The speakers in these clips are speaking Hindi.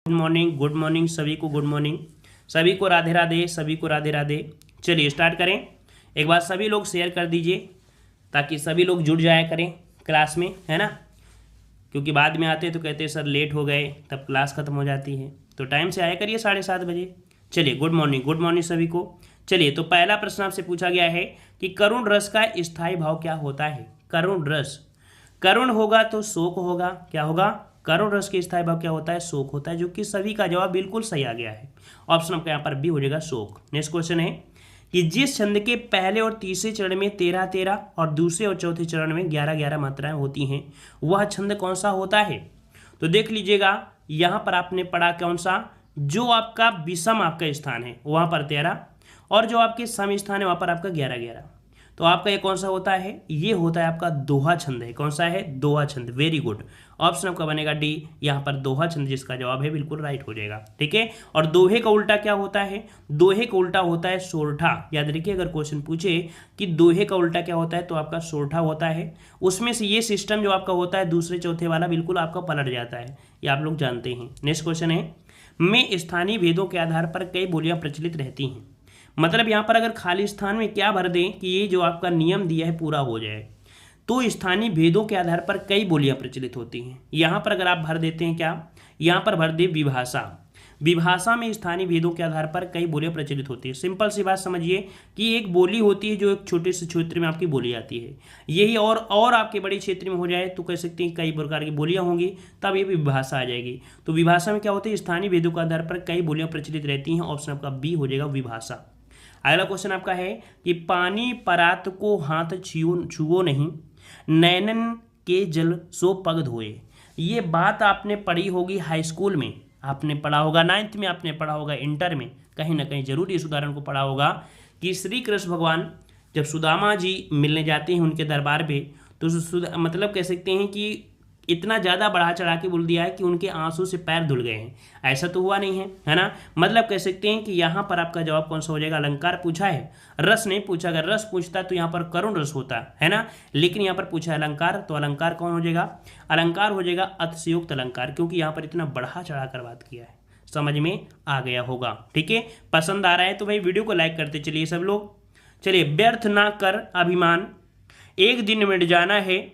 गुड मॉर्निंग सभी को, गुड मॉर्निंग सभी को, राधे राधे सभी को, राधे राधे। चलिए स्टार्ट करें। एक बार सभी लोग शेयर कर दीजिए ताकि सभी लोग जुड़ जाया करें क्लास में, है ना, क्योंकि बाद में आते तो कहते सर लेट हो गए, तब क्लास खत्म हो जाती है। तो टाइम से आया करिए 7:30 बजे। चलिए गुड मॉर्निंग सभी को। चलिए तो पहला प्रश्न आपसे पूछा गया है कि करुण रस का स्थायी भाव क्या होता है। करुण रस, करुण होगा तो शोक होगा, क्या होगा, करुण रस के स्थायी भाव क्या होता है, शोक होता है, जो कि सभी का जवाब बिल्कुल सही आ गया है। ऑप्शन आपका यहाँ पर बी हो जाएगा, शोक। नेक्स्ट क्वेश्चन है कि जिस छंद के पहले और तीसरे चरण में 13-13 और दूसरे और चौथे चरण में 11-11 मात्राएं होती हैं, वह छंद कौन सा होता है। तो देख लीजिएगा, यहाँ पर आपने पढ़ा कौन सा, जो आपका विषम आपका स्थान है वहाँ पर 13 और जो आपके सम स्थान है वहाँ पर आपका 11-11। तो आपका ये कौन सा होता है, ये होता है आपका दोहा छंद है। कौन सा है, दोहा छंद। वेरी गुड, ऑप्शन आपका बनेगा डी, यहाँ पर दोहा छंद जिसका जवाब है बिल्कुल राइट हो जाएगा। ठीक है। और दोहे का उल्टा क्या होता है, दोहे का उल्टा होता है सोरठा। याद रखिए, अगर क्वेश्चन पूछे कि दोहे का उल्टा क्या होता है तो आपका सोरठा होता है। उसमें से ये सिस्टम जो आपका होता है दूसरे चौथे वाला बिल्कुल आपका पलट जाता है, ये आप लोग जानते हैं। नेक्स्ट क्वेश्चन है, में स्थानीय भेदों के आधार पर कई बोलियां प्रचलित रहती हैं। मतलब यहाँ पर अगर खाली स्थान में क्या भर दें कि ये जो आपका नियम दिया है पूरा हो जाए, तो स्थानीय भेदों के आधार पर कई बोलियां प्रचलित होती हैं। यहाँ पर अगर आप भर देते हैं क्या, यहाँ पर भर दे विभाषा। विभाषा में स्थानीय भेदों के आधार पर कई बोलियां प्रचलित होती है। सिंपल सी बात समझिए कि एक बोली होती है जो एक छोटे से क्षेत्र में आपकी बोली आती है, यही और आपके बड़े क्षेत्र में हो जाए तो कह सकते हैं कई प्रकार की बोलियां होंगी, तब ये विभाषा आ जाएगी। तो विभाषा में क्या होती है, स्थानीय भेदों के आधार पर कई बोलियां प्रचलित रहती हैं। ऑप्शन आपका बी हो जाएगा, विभाषा। अगला क्वेश्चन आपका है कि पानी परात को हाथ छुओ नहीं, नैनन के जल सो पग धोए। ये बात आपने पढ़ी होगी हाई स्कूल में, आपने पढ़ा होगा 9th में, आपने पढ़ा होगा इंटर में, कहीं ना कहीं जरूर इस उदाहरण को पढ़ा होगा कि श्री कृष्ण भगवान जब सुदामा जी मिलने जाते हैं उनके दरबार पे, तो मतलब कह सकते हैं कि इतना ज़्यादा बढ़ा चढ़ा के बोल दिया है कि उनके आंसू से पैर धुल गए हैं। ऐसा तो हुआ नहीं है ना। मतलब कह सकते हैं कि यहाँ पर आपका जवाब कौन सा हो जाएगा, अलंकार पूछा है, रस नहीं पूछा। अगर रस पूछता तो यहाँ पर करुण रस होता है ना, लेकिन यहाँ पर पूछा है अलंकार, तो अलंकार कौन हो जाएगा, अलंकार हो जाएगा अतिशयोक्त अलंकार, क्योंकि यहाँ पर इतना बढ़ा चढ़ा कर बात किया है। समझ में आ गया होगा। ठीक है, पसंद आ रहा है तो भाई वीडियो को लाइक करते चलिए सब लोग। चलिए, व्यर्थ ना कर अभिमान, एक दिन मिट जाना है,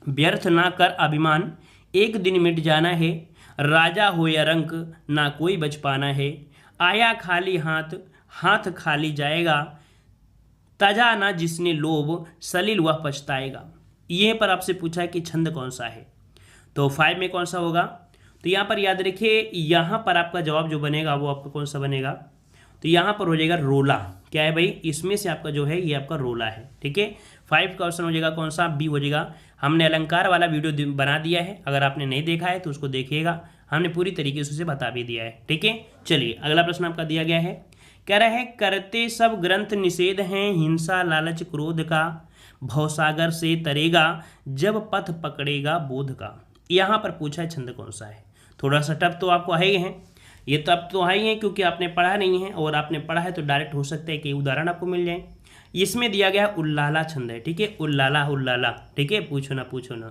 व्यर्थ ना कर अभिमान, एक दिन मिट जाना है, राजा हो या रंक ना कोई बच पाना है, आया खाली हाथ हाथ खाली जाएगा, तजा ना जिसने लोभ सलील वह पछताएगा। ये पर आपसे पूछा है कि छंद कौन सा है, तो 5 में कौन सा होगा। तो यहाँ पर याद रखिए, यहाँ पर आपका जवाब जो बनेगा वो आपका कौन सा बनेगा, तो यहाँ पर हो जाएगा रोला। क्या है भाई, इसमें से आपका जो है ये आपका रोला है। ठीक है, 5 का ऑप्शन हो जाएगा कौन सा, बी हो जाएगा। हमने अलंकार वाला वीडियो बना दिया है, अगर आपने नहीं देखा है तो उसको देखिएगा, हमने पूरी तरीके से उसे बता भी दिया है। ठीक है, चलिए अगला प्रश्न आपका दिया गया है, कह रहा है करते सब ग्रंथ निषेध हैं, हिंसा लालच क्रोध का, भवसागर से तरेगा, जब पथ पकड़ेगा बोध का। यहाँ पर पूछा है छंद कौन सा है। थोड़ा सा टफ तो आपको है ही है, ये तो अब तो है ही है क्योंकि आपने पढ़ा नहीं है, और आपने पढ़ा है तो डायरेक्ट हो सकता है कि उदाहरण आपको मिल जाए। इसमें दिया गया उल्लाला छंद है। ठीक है, उल्लाला उल्लाला। ठीक है, पूछो ना पूछो ना।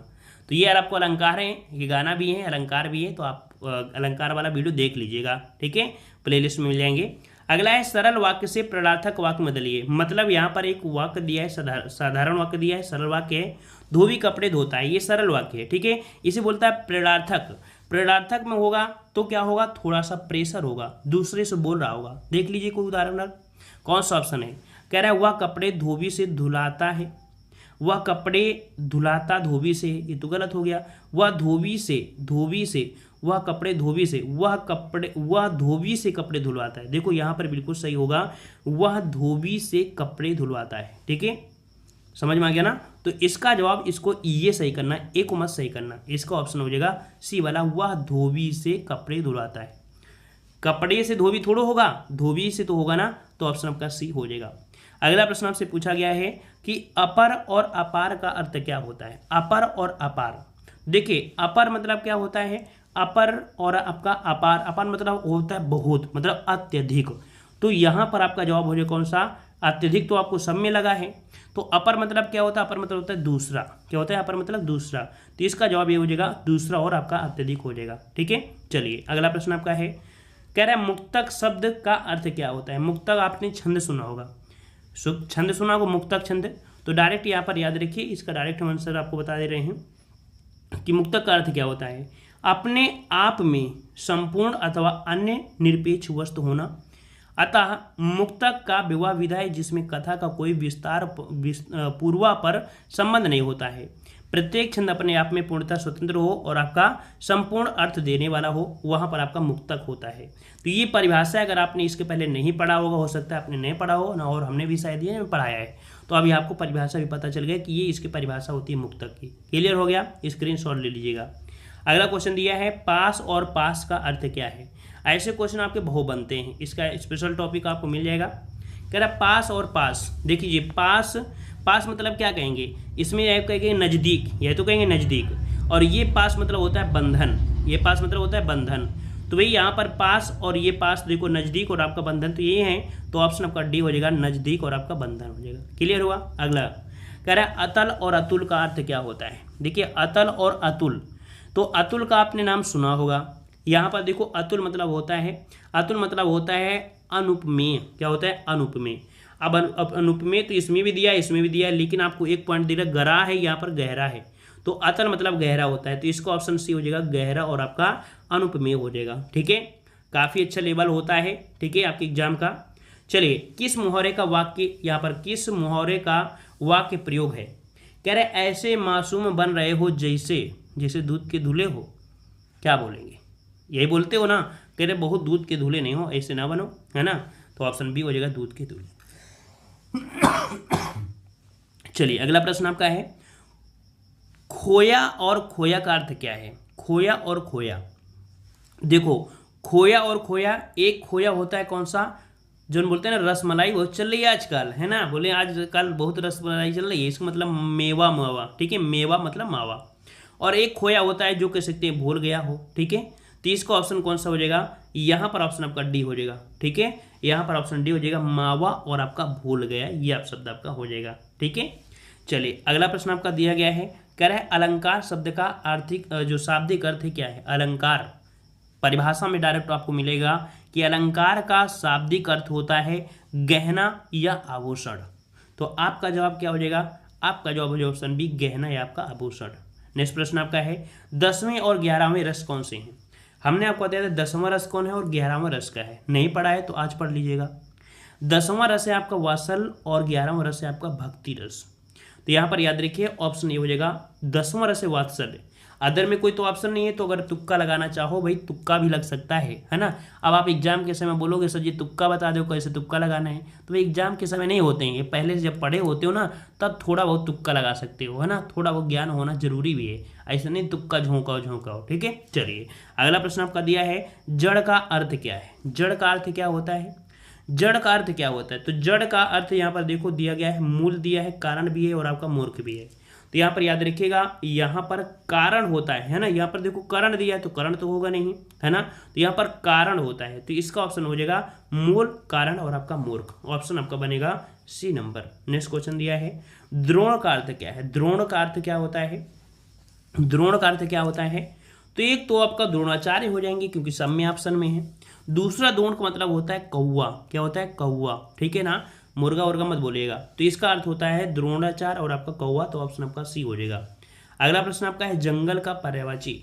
तो ये यार आपको अलंकार है, ये गाना भी है अलंकार भी है, तो आप अलंकार वाला वीडियो देख लीजिएगा। ठीक है, प्लेलिस्ट में मिल जाएंगे। अगला है सरल वाक्य से प्रणार्थक वाक्य में बदलिए। मतलब यहाँ पर एक वाक्य दिया है, साधारण वाक्य दिया है, सरल वाक्य है, धोबी कपड़े धोता है, ये सरल वाक्य है। ठीक है, इसे बोलता है प्रेरणार्थक। प्रेरणार्थक में होगा तो क्या होगा, थोड़ा सा प्रेशर होगा, दूसरे से बोल रहा होगा। देख लीजिए कोई उदाहरण, कौन सा ऑप्शन है। कह रहा है वह कपड़े धोबी से धुलाता है, वह कपड़े धुलाता धोबी से, ये तो गलत हो गया। वह धोबी से वह कपड़े धोबी से, वह धोबी से कपड़े धुलवाता है। देखो यहाँ पर बिल्कुल सही होगा, वह धोबी से कपड़े धुलवाता है। ठीक है, समझ में आ गया ना। तो इसका जवाब, इसको ये सही करना, ए को मत सही करना, इसका ऑप्शन हो जाएगा सी वाला, वह धोबी से कपड़े धुलवाता है। कपड़े से धोबी थोड़ा होगा, धोबी से तो होगा ना, तो ऑप्शन आपका सी हो जाएगा। अगला प्रश्न आपसे पूछा गया है कि अपर और अपार का अर्थ क्या होता है। अपर और अपार, देखिए अपर मतलब क्या होता है, अपर और आपका अपार, अपार मतलब होता है बहुत, मतलब अत्यधिक। तो यहाँ पर आपका जवाब हो जाए कौन सा, अत्यधिक। तो आपको सब में लगा है, तो अपर मतलब क्या होता है, अपर मतलब होता है दूसरा। क्या होता है अपर मतलब दूसरा, तो इसका जवाब ये हो जाएगा दूसरा और आपका अत्यधिक हो जाएगा। ठीक है, चलिए अगला प्रश्न आपका है, कह रहा है मुक्तक शब्द का अर्थ क्या होता है। मुक्तक आपने छंद सुना होगा, छंद सुना होगा, मुक्तक छंद। तो डायरेक्ट यहाँ पर याद रखिए, इसका डायरेक्ट हम आंसर आपको बता दे रहे हैं कि मुक्तक का अर्थ क्या होता है, अपने आप में संपूर्ण अथवा अन्य निरपेक्ष वस्तु होना। अतः मुक्तक का विवाह विधा है जिसमें कथा का कोई विस्तार पूर्वापर संबंध नहीं होता है। प्रत्येक छंद अपने आप में पूर्णतः स्वतंत्र हो और आपका संपूर्ण अर्थ देने वाला हो, वहाँ पर आपका मुक्तक होता है। तो ये परिभाषा अगर आपने इसके पहले नहीं पढ़ा होगा, हो सकता है आपने नहीं पढ़ा हो ना, और हमने भी शायद ये पढ़ाया है, तो अभी आपको परिभाषा भी पता चल गया कि ये इसकी परिभाषा होती है मुक्तक की। क्लियर हो गया, स्क्रीनशॉट ले लीजिएगा। अगला क्वेश्चन दिया है, पास और पास का अर्थ क्या है। ऐसे क्वेश्चन आपके बहुत बनते हैं, इसका स्पेशल टॉपिक आपको मिल जाएगा। कह रहा पास और पास, देखिए पास, पास मतलब क्या कहेंगे, इसमें आप कहेंगे नज़दीक, यह तो कहेंगे नज़दीक, और ये पास मतलब होता है बंधन, ये पास मतलब होता है बंधन। तो भाई यहाँ पर पास और ये पास देखो, नज़दीक और आपका बंधन, तो ये है, तो ऑप्शन आपका डी हो जाएगा, नज़दीक और आपका बंधन हो जाएगा। क्लियर हुआ। अगला कह रहा है अतल और अतुल का अर्थ क्या होता है। देखिए अतल और अतुल, तो अतुल का आपने नाम सुना होगा। यहाँ पर देखो अतुल मतलब होता है, अतुल मतलब होता है अनुपमेय। क्या होता है, अनुपमेय। अब अनुपमेय तो इसमें भी दिया है, इसमें भी दिया है, लेकिन आपको एक पॉइंट दे रहा, गरा है, यहाँ पर गहरा है, तो अतल मतलब गहरा होता है, तो इसका ऑप्शन सी हो जाएगा, गहरा और आपका अनुपमेय हो जाएगा। ठीक है, काफ़ी अच्छा लेवल होता है, ठीक है, आपके एग्जाम का। चलिए, किस मुहावरे का वाक्य, यहाँ पर किस मुहावरे का वाक्य प्रयोग है। कह रहे ऐसे मासूम बन रहे हो जैसे दूध के धुले हो, क्या बोलेंगे, यही बोलते हो ना। कह रहे बहुत दूध के धुले नहीं हो, ऐसे ना बनो, है ना, तो ऑप्शन बी हो जाएगा, दूध के धुले। चलिए अगला प्रश्न आपका है, खोया और खोया का अर्थ क्या है। खोया और खोया, देखो खोया और खोया, एक खोया होता है कौन सा, जो बोलते हैं ना रसमलाई, बहुत चल रही है आजकल, है ना, बोले आजकल बहुत रसमलाई चल रही है, इसका मतलब मेवा मावा, ठीक है, मेवा मतलब मावा। और एक खोया होता है जो कह सकते हैं भूल गया हो, ठीक है, तो इसका ऑप्शन कौन सा हो जाएगा, यहाँ पर ऑप्शन आपका डी हो जाएगा। ठीक है, यहाँ पर ऑप्शन डी हो जाएगा, मावा और आपका भूल गया, ये आप शब्द आपका हो जाएगा। ठीक है, चलिए अगला प्रश्न आपका दिया गया है, कह रहा है अलंकार शब्द का आर्थिक जो शाब्दिक अर्थ है क्या है। अलंकार परिभाषा में डायरेक्ट आपको मिलेगा कि अलंकार का शाब्दिक अर्थ होता है गहना या आभूषण। तो आपका जवाब क्या हो जाएगा, आपका जवाब हो जाएगा ऑप्शन बी, गहना या आपका आभूषण। नेक्स्ट प्रश्न आपका है, 10वें और 11वें रस कौन से हैं। हमने आपको बताया था 10वां रस कौन है और 11वां रस का है, नहीं पढ़ा है तो आज पढ़ लीजिएगा। 10वां रस है आपका वात्सल और 11वां रस है आपका भक्ति रस। तो यहाँ पर याद रखिए ऑप्शन ये हो जाएगा, 10वां रस है वात्सल। अदर में कोई तो ऑप्शन नहीं है, तो अगर तुक्का लगाना चाहो भाई तुक्का भी लग सकता है ना। अब आप एग्जाम के समय बोलोगे सर जी तुक्का बता दो, कैसे तुक्का लगाना है, तो एग्जाम के समय नहीं होते हैं, पहले से जब पढ़े होते हो ना तब थोड़ा बहुत तुक्का लगा सकते हो, है ना, थोड़ा बहुत ज्ञान होना जरूरी भी है, ऐसा नहीं तुक्का झोंकाओ। ठीक है, चलिए अगला प्रश्न आपका दिया है, जड़ का अर्थ क्या है। जड़ का अर्थ क्या होता है, जड़ का अर्थ क्या होता है। तो जड़ का अर्थ यहाँ पर देखो दिया गया है, मूल दिया है, कारण भी है और आपका मूर्ख भी है। तो यहाँ पर याद रखिएगा, यहाँ पर कारण होता है ना, यहाँ पर देखो कारण दिया है तो कारण तो होगा नहीं, है ना, तो यहाँ पर कारण होता है, तो इसका ऑप्शन हो जाएगा मूल, कारण और आपका मूर्ख। ऑप्शन आपका बनेगा सी नंबर। नेक्स्ट क्वेश्चन दिया है, द्रोण का अर्थ क्या है। द्रोण का अर्थ क्या होता है, द्रोण का अर्थ क्या होता है, तो एक तो आपका द्रोणाचार्य हो जाएंगे क्योंकि सब में ऑप्शन में है। दूसरा द्रोण का मतलब होता है कौवा, क्या होता है कौवा, ठीक है ना, मुर्गा उर्गा मत बोलिएगा। तो इसका अर्थ होता है द्रोणाचार्य और आपका कौवा, तो ऑप्शन आपका सी हो जाएगा। अगला प्रश्न आपका है, जंगल का पर्यायवाची।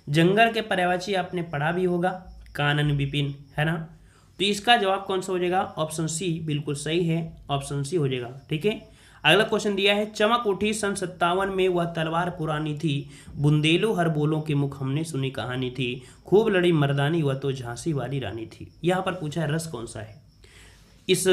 जंगल के पर्यायवाची आपने पढ़ा भी होगा, कानन विपिन, है ना, तो इसका जवाब कौन सा हो जाएगा, ऑप्शन सी बिल्कुल सही है, ऑप्शन सी हो जाएगा। ठीक है, अगला क्वेश्चन दिया है, चमक उठी सन 57 में वह तलवार पुरानी थी, बुंदेलो हर बोलों के मुख हमने सुनी कहानी थी, खूब लड़ी मर्दानी वह तो झांसी वाली रानी थी। यहाँ पर पूछा है रस कौन सा है। इस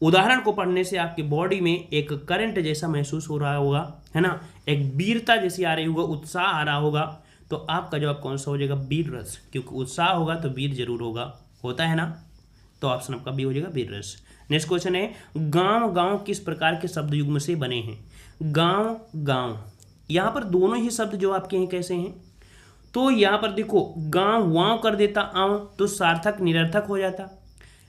उदाहरण को पढ़ने से आपकी बॉडी में एक करंट जैसा महसूस हो रहा होगा, है ना, एक वीरता जैसी आ रही होगा, उत्साह आ रहा होगा, तो आपका जवाब कौन सा हो जाएगा, वीर रस, क्योंकि उत्साह होगा तो वीर जरूर होगा, होता है ना, तो ऑप्शन आपका बी हो जाएगा वीर रस। नेक्स्ट क्वेश्चन है, गांव गांव किस प्रकार के शब्द युग्म से बने हैं। गांव गांव, यहाँ पर दोनों ही शब्द जो आपके हैं कैसे हैं, तो यहाँ पर देखो गांव वाँव कर देता आव तो सार्थक निरर्थक हो जाता,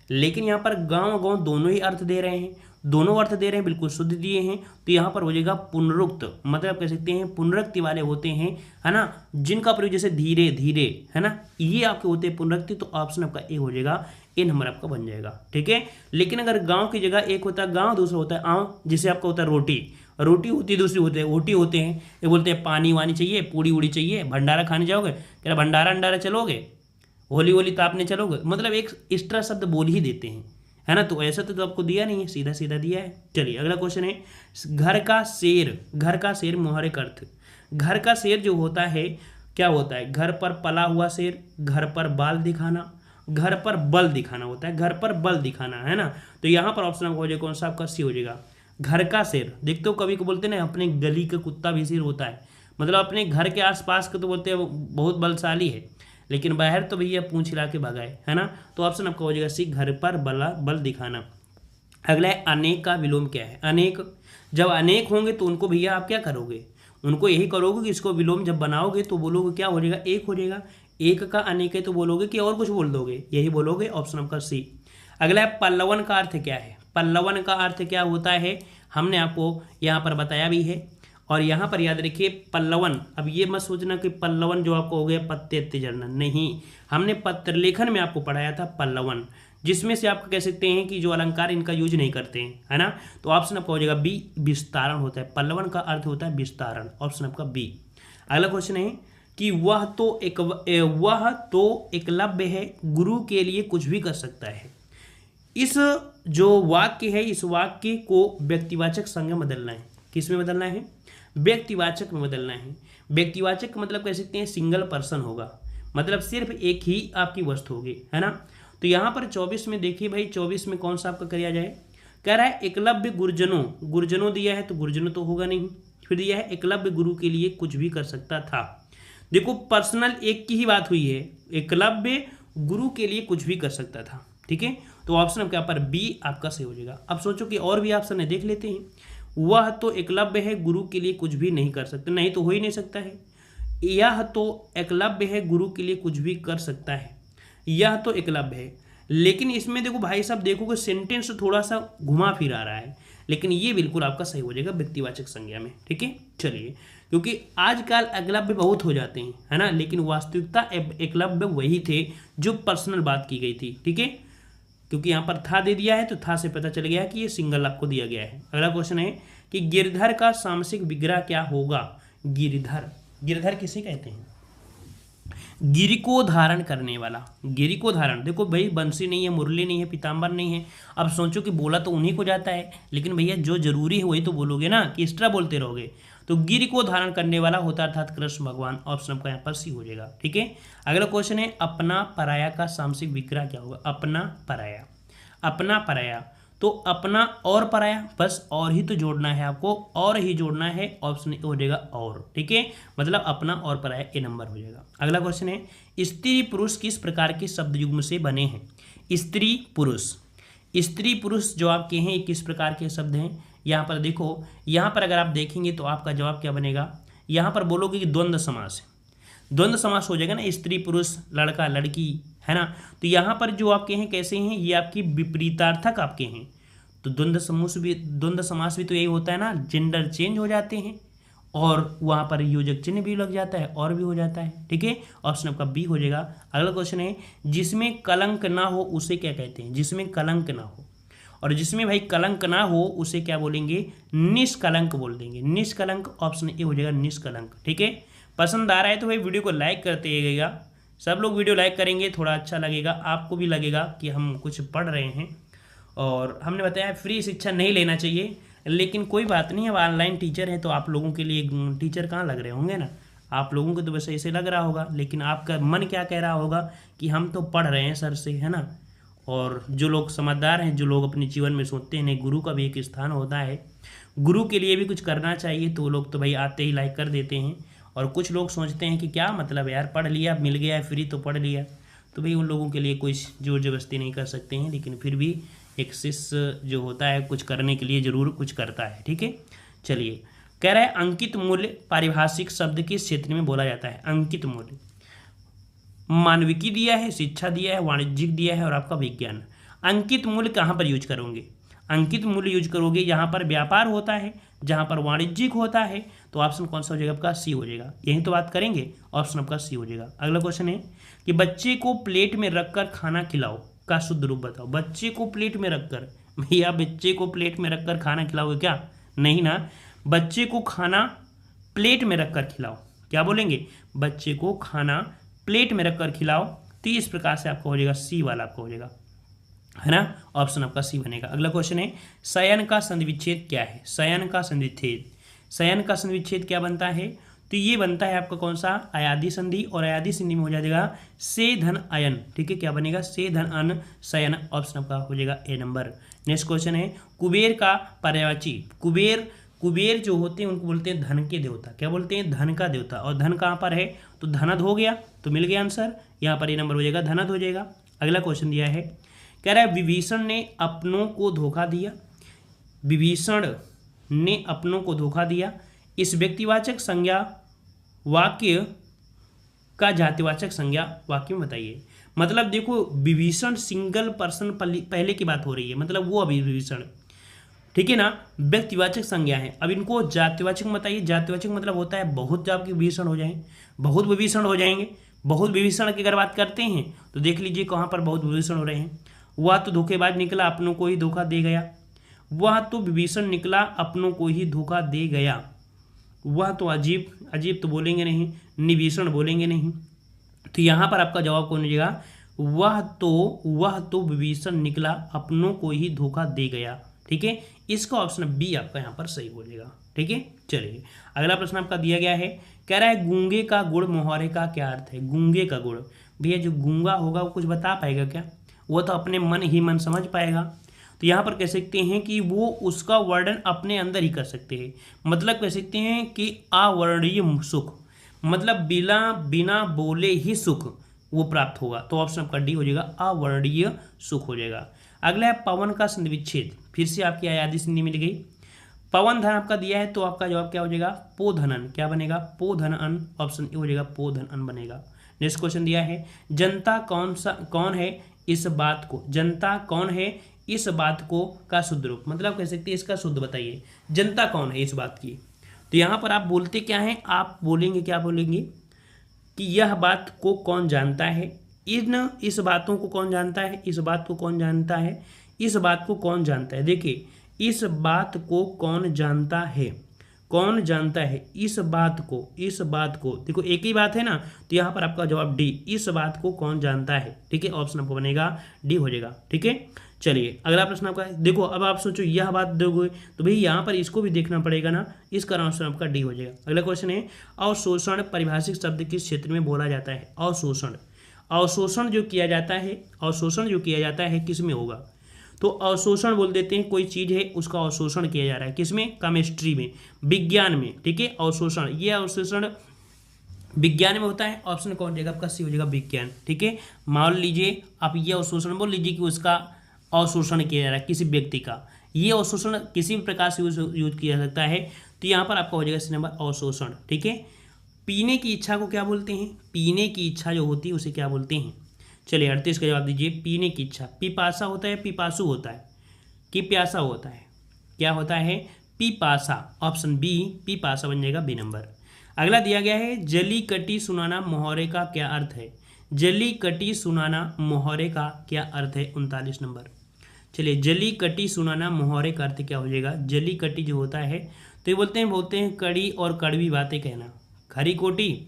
लेकिन यहाँ पर गांव गांव दोनों ही अर्थ दे रहे हैं, दोनों अर्थ दे रहे हैं, बिल्कुल शुद्ध दिए हैं, तो यहाँ पर हो जाएगा पुनरुक्त, मतलब कह सकते हैं पुनरुक्ति वाले होते हैं, है ना, जिनका प्रयोग जैसे धीरे धीरे, है ना, ये आपके होते हैं पुनरुक्ति, तो ऑप्शन आपका ए हो जाएगा, ए नंबर आपका बन जाएगा। ठीक है, लेकिन अगर गांव की जगह एक होता है गांव, दूसरा होता है आँव, जिसे आपका होता है रोटी, रोटी होती है, दूसरी होती है ओटी होते हैं। ये बोलते हैं पानी वानी चाहिए, पूड़ी उड़ी चाहिए, भंडारा खाने जाओगे, कह रहा भंडारा अंडारा चलोगे, होली होली तापने चलोगे, मतलब एक एक्स्ट्रा शब्द बोल ही देते हैं, है ना। तो ऐसा तो आपको दिया नहीं है, सीधा सीधा दिया है। चलिए अगला क्वेश्चन है, घर का शेर, घर का शेर मुहावरे का अर्थ। घर का शेर जो होता है क्या होता है, घर पर पला हुआ शेर, घर पर बाल दिखाना, घर पर बल दिखाना होता है, घर पर बल दिखाना, है ना। तो यहाँ पर ऑप्शन हो जाएगा कौन सा आपका, सी हो जाएगा, घर का शेर। देखते हो कभी को बोलते हैं ना अपने गली का कुत्ता भी शेर होता है, मतलब अपने घर के आसपास का तो बोलते हैं बहुत बलशाली है, लेकिन बाहर तो भैया पूंछ हिला के भगाए, है ना। तो ऑप्शन आपका हो जाएगा सी, घर पर बल दिखाना। अगला है अनेक का विलोम क्या है, अनेक। जब अनेक होंगे तो उनको भैया आप क्या करोगे, उनको यही करोगे कि इसको विलोम जब बनाओगे तो बोलोगे क्या हो जाएगा, एक हो जाएगा। एक का अनेक है तो बोलोगे कि और कुछ बोल दोगे, यही बोलोगे, ऑप्शन आपका सी। अगला है पल्लवन का अर्थ क्या है, पल्लवन का अर्थ क्या होता है, हमने आपको यहाँ पर बताया भी है, और यहाँ पर याद रखिए पल्लवन। अब ये मत सोचना कि पल्लवन जो आपको हो गया पत्ते अत्ते जड़ना, नहीं, हमने पत्र लेखन में आपको पढ़ाया था पल्लवन, जिसमें से आप कह सकते हैं कि जो अलंकार इनका यूज नहीं करते हैं, है ना। तो ऑप्शन आपका हो जाएगा बी, विस्तारण होता है, पल्लवन का अर्थ होता है विस्तारण, ऑप्शन आपका बी। अगला क्वेश्चन है कि वह तो एकलव्य है, गुरु के लिए कुछ भी कर सकता है। इस जो वाक्य है, इस वाक्य को व्यक्तिवाचक संज्ञा में बदलना है, किस में बदलना है, व्यक्तिवाचक में बदलना है। व्यक्तिवाचक मतलब कह सकते हैं सिंगल पर्सन होगा, मतलब सिर्फ एक ही आपकी वस्तु होगी, है ना। तो यहाँ पर 24 में देखिए भाई, 24 में कौन सा आपका किया जाए, कह रहा है एकलव्य गुरुजनों, गुरुजनों दिया है तो गुरुजनों तो होगा नहीं, फिर दिया है एकलव्य गुरु के लिए कुछ भी कर सकता था। देखो पर्सनल एक की ही बात हुई है, एकलव्य गुरु के लिए कुछ भी कर सकता था, ठीक है। तो ऑप्शन आपके यहाँ पर बी आपका सही हो जाएगा। अब सोचो कि और भी ऑप्शन है, देख लेते हैं। वह तो एकलव्य है, गुरु के लिए कुछ भी नहीं कर सकता, नहीं तो हो ही नहीं सकता है। यह तो एकलव्य है, गुरु के लिए कुछ भी कर सकता है, यह तो एकलव्य है। लेकिन इसमें देखो भाई साहब, देखो कि सेंटेंस थोड़ा सा घुमा फिर आ रहा है, लेकिन ये बिल्कुल आपका सही हो जाएगा व्यक्तिवाचक संज्ञा में, ठीक है। चलिए, क्योंकि आजकल एकलव्य बहुत हो जाते हैं, है ना, लेकिन वास्तविकता एकलव्य वही थे जो पर्सनल बात की गई थी, ठीक है। क्योंकि यहाँ पर था दे दिया है तो था से पता चल गया है कि ये सिंगल आपको दिया गया है। अगला क्वेश्चन है कि गिरधर का सामसिक विग्रह क्या होगा। गिरधर, गिरधर किसे कहते हैं, गिरि को धारण करने वाला, गिरि को धारण। देखो भाई बंसी नहीं है, मुरली नहीं है, पीताम्बर नहीं है, अब सोचो कि बोला तो उन्हीं को जाता है, लेकिन भैया जो जरूरी है वही तो बोलोगे ना, कि एक्स्ट्रा बोलते रहोगे। तो गिरि को धारण करने वाला होता अर्थात कृष्ण भगवान, ऑप्शन आपका यहाँ पर सी हो जाएगा, ठीक है। अगला क्वेश्चन है अपना पराया का सामसिक विग्रह क्या होगा। अपना पराया, अपना पराया, तो अपना और पराया, बस और ही तो जोड़ना है आपको, और ही जोड़ना है, ऑप्शन हो जाएगा और, ठीक है, मतलब अपना और पराया ए नंबर हो जाएगा। अगला क्वेश्चन है स्त्री पुरुष किस प्रकार के शब्द युग्म से बने हैं। स्त्री पुरुष, स्त्री पुरुष जो आपके हैं ये किस प्रकार के शब्द हैं। यहाँ पर देखो, यहाँ पर अगर आप देखेंगे तो आपका जवाब क्या बनेगा, यहाँ पर बोलोगे कि द्वंद्व समास है, द्वंद्व समास हो जाएगा ना, स्त्री पुरुष, लड़का लड़की, है ना। तो यहाँ पर जो आपके हैं कैसे हैं, ये आपकी विपरीतार्थक आपके हैं। तो द्वंद्व समास भी तो यही होता है ना, जेंडर चेंज हो जाते हैं और वहाँ पर योजक चिन्ह भी लग जाता है और भी हो जाता है, ठीक है। ऑप्शन आपका बी हो जाएगा। अगला क्वेश्चन है जिसमें कलंक ना हो उसे क्या कहते हैं। जिसमें कलंक ना हो, और जिसमें भाई कलंक ना हो उसे क्या बोलेंगे, निष्कलंक बोल देंगे, निष्कलंक, ऑप्शन ए हो जाएगा निष्कलंक, ठीक है। पसंद आ रहा है तो भाई वीडियो को लाइक करते रहिएगा, सब लोग वीडियो लाइक करेंगे, थोड़ा अच्छा लगेगा, आपको भी लगेगा कि हम कुछ पढ़ रहे हैं। और हमने बताया फ्री शिक्षा नहीं लेना चाहिए, लेकिन कोई बात नहीं, अब ऑनलाइन टीचर है तो आप लोगों के लिए टीचर कहाँ लग रहे होंगे ना, आप लोगों को तो वैसे ऐसे लग रहा होगा, लेकिन आपका मन क्या कह रहा होगा कि हम तो पढ़ रहे हैं सर से, है ना। और जो लोग समझदार हैं, जो लोग अपने जीवन में सोचते हैं नहीं गुरु का भी एक स्थान होता है, गुरु के लिए भी कुछ करना चाहिए, तो वो लोग तो भाई आते ही लाइक कर देते हैं। और कुछ लोग सोचते हैं कि क्या मतलब यार, पढ़ लिया मिल गया है फ्री तो पढ़ लिया, तो भाई उन लोगों के लिए कोई जोर जबरदस्ती नहीं कर सकते हैं, लेकिन फिर भी एक शिष्य जो होता है कुछ करने के लिए ज़रूर कुछ करता है, ठीक है। चलिए, कह रहा है अंकित मूल्य पारिभाषिक शब्द किस क्षेत्र में बोला जाता है। अंकित मूल्य, मानविकी दिया है, शिक्षा दिया है, वाणिज्यिक दिया है और आपका विज्ञान। अंकित मूल्य कहाँ पर यूज करोगे। अंकित मूल्य यूज करोगे जहाँ पर व्यापार होता है, जहाँ पर वाणिज्यिक होता है, तो ऑप्शन कौन सा हो जाएगा आपका? सी हो जाएगा। यही तो बात करेंगे, ऑप्शन आपका सी हो जाएगा। अगला क्वेश्चन है कि बच्चे को प्लेट में रखकर खाना खिलाओ का शुद्ध रूप बताओ। बच्चे को प्लेट में रखकर, भैया बच्चे को प्लेट में रखकर खाना खिलाओगे क्या? नहीं ना, बच्चे को खाना प्लेट में रखकर खिलाओ। क्या बोलेंगे? बच्चे को खाना प्लेट में रखकर खिलाओ। तो इस प्रकार से आपका हो जाएगा सी वाला आपका हो जाएगा, है ना, ऑप्शन आपका सी बनेगा। अगला क्वेश्चन है शयन का संधिविच्छेद क्या है? शयन का संधिविच्छेद, शयन का संधिविच्छेद क्या बनता है? तो ये बनता है आपका कौन सा? अयादी संधि, और अयादी संधि में हो जाएगा से धन अयन। ठीक है, क्या बनेगा? से धन अन शयन, ऑप्शन आपका हो जाएगा ए नंबर। नेक्स्ट क्वेश्चन है कुबेर का पर्यायवाची। कुबेर जो होते हैं उनको बोलते हैं धन के देवता। क्या बोलते हैं? धन का देवता। और धन कहाँ पर है? तो धनद हो गया, तो मिल गया आंसर। यहाँ पर ये नंबर हो जाएगा धनद हो जाएगा। अगला क्वेश्चन दिया है, कह रहा है विभीषण ने अपनों को धोखा दिया। विभीषण ने अपनों को धोखा दिया। इस व्यक्तिवाचक संज्ञा वाक्य का जातिवाचक संज्ञा वाक्य में बताइए। मतलब देखो, विभीषण सिंगल पर्सन पहले की बात हो रही है, मतलब वो अभी विभीषण, ठीक है ना, व्यक्तिवाचक संज्ञा है। अब इनको जातिवाचक बताइए। जातिवाचक मतलब होता है बहुत आपके विभीषण हो जाएंगे, बहुत विभीषण हो जाएंगे। बहुत विभीषण की अगर बात करते हैं तो देख लीजिए कहाँ पर बहुत विभीषण हो रहे हैं। वह तो धोखेबाज निकला, अपनों को ही धोखा दे गया। वह तो विभीषण निकला, अपनों को ही धोखा दे गया। वह तो अजीब तो बोलेंगे नहीं, निभीषण बोलेंगे नहीं। तो यहाँ पर आपका जवाब कौन हो जाएगा? वह तो विभीषण निकला, अपनों को ही धोखा दे गया। ठीक है, इसका ऑप्शन बी आपका यहाँ पर सही हो जाएगा। ठीक है, चलिए अगला प्रश्न आपका दिया गया है, कह रहा है गूंगे का गुड़ मोहरे का क्या अर्थ है? गूंगे का गुड़, भैया जो गूंगा होगा वो कुछ बता पाएगा क्या? वो तो अपने मन ही मन समझ पाएगा। तो यहाँ पर कह सकते हैं कि वो उसका वर्णन अपने अंदर ही कर सकते हैं। मतलब कह सकते हैं कि अवर्णीय सुख, मतलब बिना बोले ही सुख वो प्राप्त होगा। तो ऑप्शन आपका डी हो जाएगा, अवर्णीय सुख हो जाएगा। अगला है पवन का संधिविच्छेद। फिर से आपकी अयादी संधि मिल गई। पवन धन आपका दिया है, तो आपका जवाब क्या हो जाएगा? पोधनन। क्या बनेगा? पोधनन, ऑप्शन ए हो जाएगा, पोधनन बनेगा। नेक्स्ट क्वेश्चन दिया है, जनता कौन है इस बात को? जनता कौन है इस बात को का शुद्ध रूप, मतलब कह सकते हैं इसका शुद्ध बताइए। जनता कौन है इस बात की? तो यहाँ पर आप बोलते क्या हैं? आप बोलेंगे, क्या बोलेंगे कि यह बात को कौन जानता है? इस बातों को कौन जानता है? इस बात को कौन जानता है? इस बात को कौन जानता है? देखिए, इस बात को कौन जानता है? कौन जानता है इस बात को देखो एक ही बात है ना, तो यहाँ पर आपका जवाब डी, इस बात को कौन जानता है। ठीक है, ऑप्शन आपको बनेगा डी हो जाएगा। ठीक है, चलिए अगला प्रश्न आपका है। देखो अब आप सोचो यह बात दोगे तो भाई यहाँ पर इसको भी देखना पड़ेगा ना, इसका आंसर आपका डी हो जाएगा। अगला क्वेश्चन है, अवशोषण परिभाषिक शब्द किस क्षेत्र में बोला जाता है? अवशोषण जो किया जाता है किस में होगा? तो अवशोषण बोल देते हैं, कोई चीज़ है उसका अवशोषण किया जा रहा है, किसमें? केमिस्ट्री में, विज्ञान में। ठीक है, अवशोषण, ये अवशोषण विज्ञान में होता है। ऑप्शन कौन जाएगा आपका? सी हो जाएगा, विज्ञान। ठीक है, मान लीजिए आप ये अवशोषण बोल लीजिए कि उसका अवशोषण किया जा रहा है किसी व्यक्ति का, ये अवशोषण किसी भी प्रकार से यूज किया जा सकता है। तो यहाँ पर आपका हो जाएगा सी नंबर, अवशोषण। ठीक है, पीने की इच्छा को क्या बोलते हैं? पीने की इच्छा जो होती है उसे क्या बोलते हैं? चलिए 38 का जवाब दीजिए। पीने की इच्छा, पिपासा होता है, पिपासु होता है कि प्यासा होता है? क्या होता है? पिपासा, ऑप्शन बी पिपासा बन जाएगा, बी नंबर। अगला दिया गया है, जली कटी सुनाना मोहरे का क्या अर्थ है? जली कटी सुनाना मोहरे का क्या अर्थ है? 39 नंबर। चलिए, जली कटी सुनाना मोहरे का अर्थ क्या हो जाएगा? जली कटी जो होता है तो ये बोलते हैं कड़ी और कड़वी बातें कहना, खरी खोटी।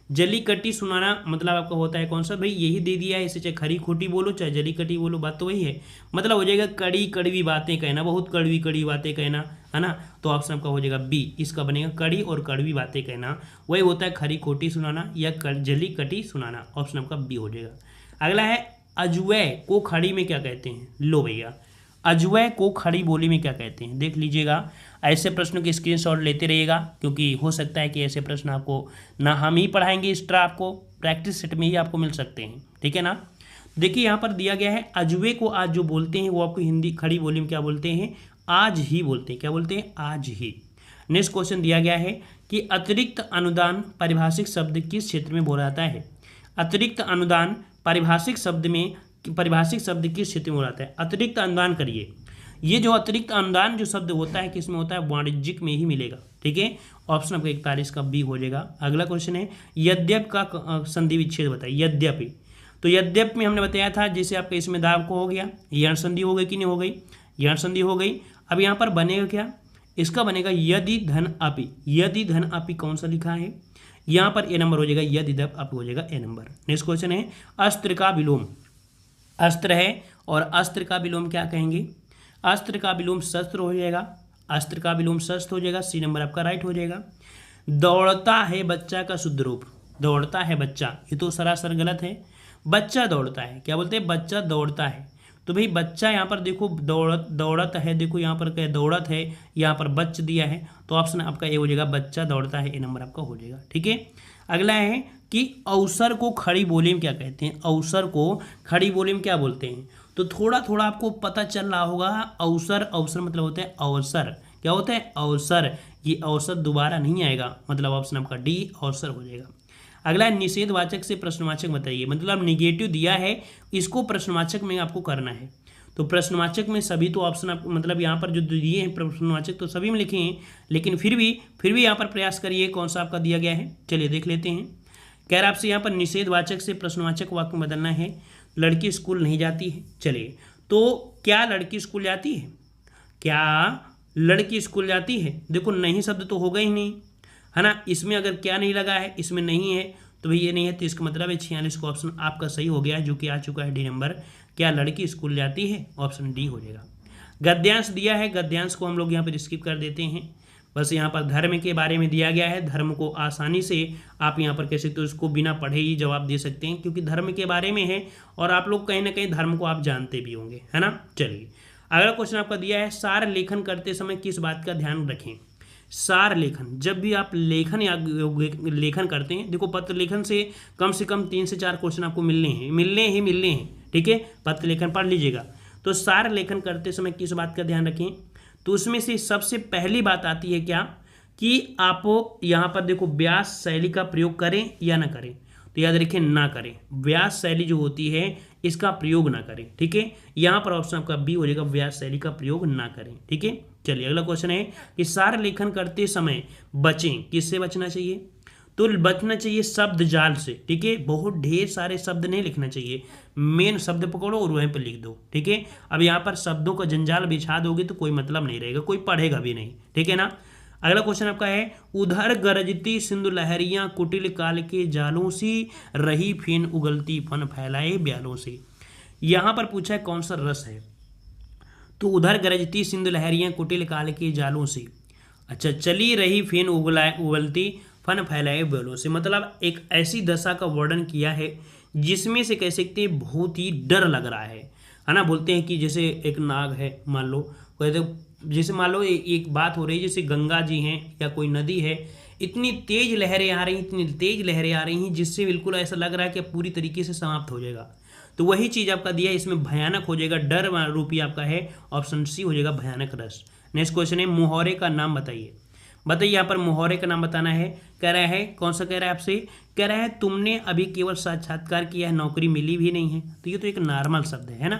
जली कटी सुनाना मतलब आपका होता है कौन सा? भाई यही दे दिया है, इसे चाहे खरी खोटी बोलो चाहे जली कटी बोलो, बात तो वही है। मतलब हो जाएगा कड़ी कड़वी बातें कहना, बहुत कड़वी बातें कहना, है ना। तो ऑप्शन आपका हो जाएगा बी, इसका बनेगा कड़ी और कड़वी बातें कहना, वही होता है खरी खोटी सुनाना या जली कटी सुनाना। ऑप्शन आपका बी हो जाएगा। अगला है, अजवै को खड़ी में क्या कहते हैं? लो भैया, अजवै को खड़ी बोली में क्या कहते हैं? देख लीजिएगा, ऐसे प्रश्नों की स्क्रीनशॉट लेते रहिएगा, क्योंकि हो सकता है कि ऐसे प्रश्न आपको ना हम ही पढ़ाएंगे, इस तरह आपको प्रैक्टिस सेट में ही आपको मिल सकते हैं। ठीक है ना। देखिए यहाँ पर दिया गया है, अजवे को आज जो बोलते हैं वो आपको हिंदी खड़ी बोली में क्या बोलते हैं? आज ही बोलते हैं। क्या बोलते हैं? आज ही। नेक्स्ट क्वेश्चन दिया गया है कि अतिरिक्त अनुदान पारिभाषिक शब्द किस क्षेत्र में बोला जाता है? अतिरिक्त अनुदान पारिभाषिक शब्द में परिभाषिक शब्द किस क्षेत्र में आता है? अतिरिक्त अनुदान करिए। ये जो अतिरिक्त अनुदान जो शब्द होता है किस में होता है? वाणिज्यिक में ही मिलेगा। ठीक है, ऑप्शन आपका 41 का बी हो जाएगा। अगला क्वेश्चन है यद्यप का संधि विच्छेद बताइए। यद्यपि, तो यद्यप में हमने बताया था जैसे आपका इसमें दाब को हो गया, यण संधि हो गई कि नहीं हो गई? यण संधि हो गई। अब यहाँ पर बनेगा क्या? इसका बनेगा यदि धन अपि। यदि धन अपि कौन सा लिखा है? यहाँ पर ए नंबर हो जाएगा, यदि धन अपि हो जाएगा ए नंबर। नेक्स्ट क्वेश्चन है अस्त्र का विलोम। अस्त्र है और अस्त्र का विलोम क्या कहेंगे? अस्त्र का विलोम शस्त्र हो जाएगा। अस्त्र का विलोम शस्त्र हो जाएगा, सी नंबर आपका राइट हो जाएगा। दौड़ता है बच्चा का शुद्ध रूप। दौड़ता है बच्चा, ये तो सरासर गलत है। बच्चा दौड़ता है, क्या बोलते हैं? बच्चा दौड़ता है। तो भाई बच्चा यहाँ पर देखो दौड़त है, देखो यहाँ पर क्या दौड़त है, यहाँ पर बच्च दिया है, तो ऑप्शन आपका ए हो जाएगा, बच्चा दौड़ता है, ए नंबर आपका हो जाएगा। ठीक है, अगला है कि अवसर को खड़ी बोली में क्या कहते हैं? अवसर को खड़ी बोली में क्या बोलते हैं? तो थोड़ा थोड़ा आपको पता चल रहा होगा। अवसर, अवसर मतलब होता है अवसर। क्या होता है? अवसर। ये अवसर दोबारा नहीं आएगा, मतलब ऑप्शन आपका डी अवसर हो जाएगा। अगला है निषेधवाचक से प्रश्नवाचक बताइए। मतलब निगेटिव दिया है, इसको प्रश्नवाचक में आपको करना है। तो प्रश्नवाचक में सभी तो ऑप्शन आप मतलब यहाँ पर जो दिए हैं प्रश्नवाचक तो सभी में लिखे हैं, लेकिन फिर भी यहाँ पर प्रयास करिए कौन सा आपका दिया गया है। चलिए देख लेते हैं। कह रहा आपसे यहाँ पर निषेधवाचक से प्रश्नवाचक वाक्य में बदलना है। लड़की स्कूल नहीं जाती है। चलिए, तो क्या लड़की स्कूल जाती है? क्या लड़की स्कूल जाती है? देखो नहीं शब्द तो होगा ही नहीं, है ना। इसमें अगर क्या नहीं लगा है, इसमें नहीं है, तो भाई ये नहीं है, तो इसका मतलब है 46 का ऑप्शन आपका सही हो गया, जो कि आ चुका है डी नंबर। क्या लड़की स्कूल जाती है? ऑप्शन डी हो जाएगा। गद्यांश दिया है, गद्यांश को हम लोग यहाँ पर स्किप कर देते हैं। बस यहाँ पर धर्म के बारे में दिया गया है। धर्म को आसानी से आप यहाँ पर कह सकते हो, इसको बिना पढ़े ही जवाब दे सकते हैं, क्योंकि धर्म के बारे में है और आप लोग कहीं ना कहीं धर्म को आप जानते भी होंगे, है ना। चलिए अगला क्वेश्चन आपका दिया है सार लेखन करते समय किस बात का ध्यान रखें? सार लेखन, जब भी आप लेखन या लेखन करते हैं, देखो पत्र लेखन से कम 3 से 4 क्वेश्चन आपको मिलने हैं। ठीक है, पत्र लेखन पढ़ लीजिएगा। तो सार लेखन करते समय किस बात का ध्यान रखें? तो उसमें से सबसे पहली बात आती है क्या कि आप यहाँ पर देखो व्यास शैली का प्रयोग करें या ना करें। तो याद रखें ना करें, व्यास शैली जो होती है इसका प्रयोग ना करें। ठीक है, यहाँ पर ऑप्शन आपका बी हो जाएगा, व्यास शैली का प्रयोग ना करें। ठीक है, चलिए अगला क्वेश्चन है कि सार लेखन करते समय बचें। किससे बचना चाहिए? तो बचना चाहिए शब्द जाल से। ठीक है, बहुत ढेर सारे शब्द नहीं लिखना चाहिए, मेन शब्द पकड़ो और वहीं पर लिख दो। ठीक है, अब यहाँ पर शब्दों का जंजाल बिछा दोगे तो कोई मतलब नहीं रहेगा, कोई पढ़ेगा भी नहीं। ठीक है ना। अगला क्वेश्चन आपका है उधर गरजती सिंधु लहरियां कुटिल काल के जालों सी रही फेन उगलती फन फैलाए ब्यालों से। यहाँ पर पूछा है कौन सा रस है? तो उधर गरजती सिंधु लहरियां कुटिल काल के जालों से, अच्छा, चली रही फेन उगलती फन फैलाए ब्यालों से, मतलब एक ऐसी दशा का वर्णन किया है जिसमें से कह सकते हैं बहुत ही डर लग रहा है ना। बोलते हैं कि जैसे एक नाग है, मान लो जैसे मान लो एक बात हो रही है, जैसे गंगा जी हैं या कोई नदी है, इतनी तेज लहरें आ रही हैं जिससे बिल्कुल ऐसा लग रहा है कि पूरी तरीके से समाप्त हो जाएगा। तो वही चीज़ आपका दिया है, इसमें भयानक हो जाएगा, डर रूपी आपका है, ऑप्शन सी हो जाएगा भयानक रस। नेक्स्ट क्वेश्चन है मुहावरे का नाम बताइए। यहाँ पर मुहावरे का नाम बताना है। कह रहा है कौन सा कह रहा है आपसे? कह रहा है तुमने अभी केवल साक्षात्कार किया है, नौकरी मिली भी नहीं है। तो ये तो एक नॉर्मल शब्द है ना।